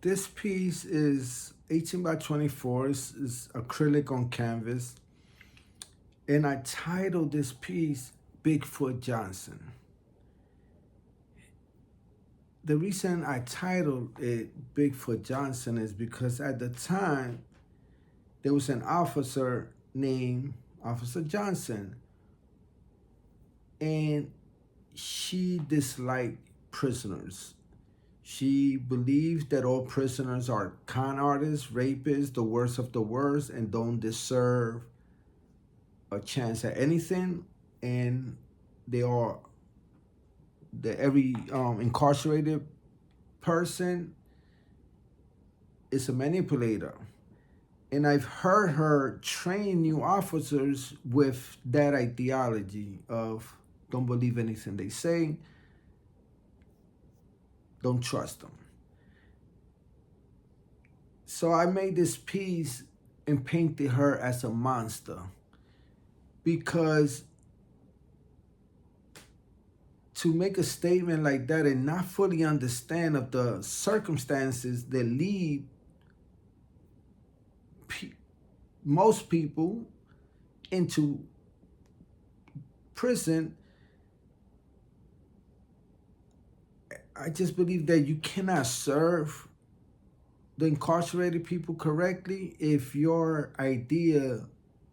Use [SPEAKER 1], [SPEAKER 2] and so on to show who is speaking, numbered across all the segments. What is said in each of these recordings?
[SPEAKER 1] This piece is 18 by 24. Is acrylic on canvas. And I titled this piece Bigfoot Johnson. The reason I titled it Bigfoot Johnson is because at the time there was an officer named Officer Johnson, and she disliked prisoners. She believes that all prisoners are con artists, rapists, the worst of the worst, and don't deserve a chance at anything. And they are that every incarcerated person is a manipulator. And I've heard her train new officers with that ideology of don't believe anything they say, don't trust them. So I made this piece and painted her as a monster because to make a statement like that and not fully understand of the circumstances that lead most people into prison, I just believe that you cannot serve the incarcerated people correctly if your idea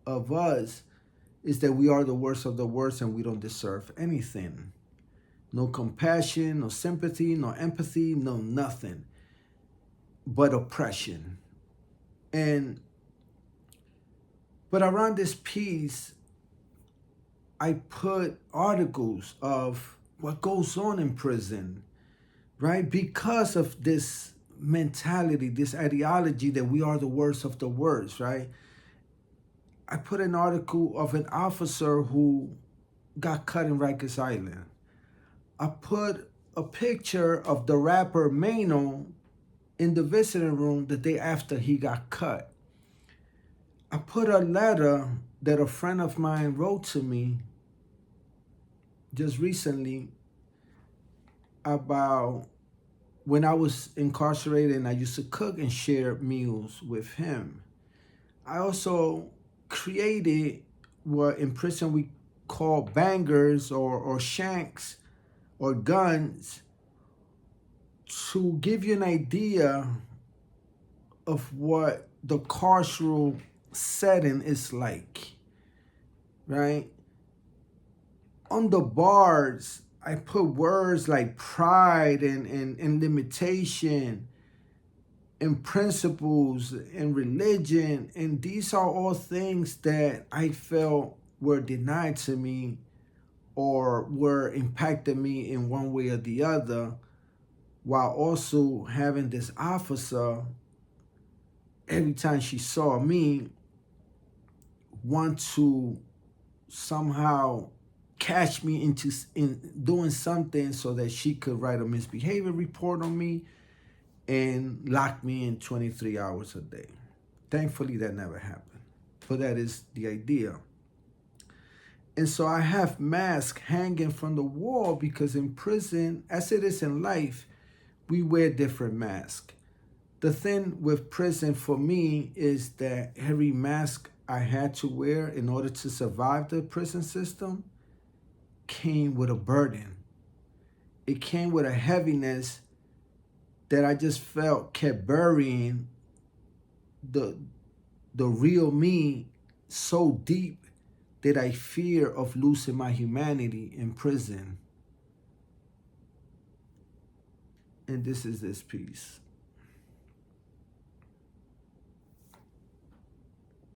[SPEAKER 1] of us is that we are the worst of the worst and we don't deserve anything. No compassion, no sympathy, no empathy, no nothing but oppression. And but around this piece, I put articles of what goes on in prison, right? Because of this mentality, this ideology that we are the worst of the worst, right? I put an article of an officer who got cut in Rikers Island. I put a picture of the rapper Mano in the visiting room the day after he got cut. I put a letter that a friend of mine wrote to me just recently about when I was incarcerated and I used to cook and share meals with him. I also created what in prison we call bangers or shanks or guns to give you an idea of what the carceral setting is like, right? On the bars, I put words like pride and limitation and principles and religion. And these are all things that I felt were denied to me or were impacted me in one way or the other, while also having this officer, every time she saw me, want to somehow catch me in doing something so that she could write a misbehavior report on me and lock me in 23 hours a day. Thankfully, that never happened, but that is the idea. And so I have masks hanging from the wall because in prison, as it is in life, we wear different masks. The thing with prison for me is that every mask I had to wear in order to survive the prison system came with a burden. It came with a heaviness that I just felt kept burying the real me so deep that I fear of losing my humanity in prison. And this is this piece.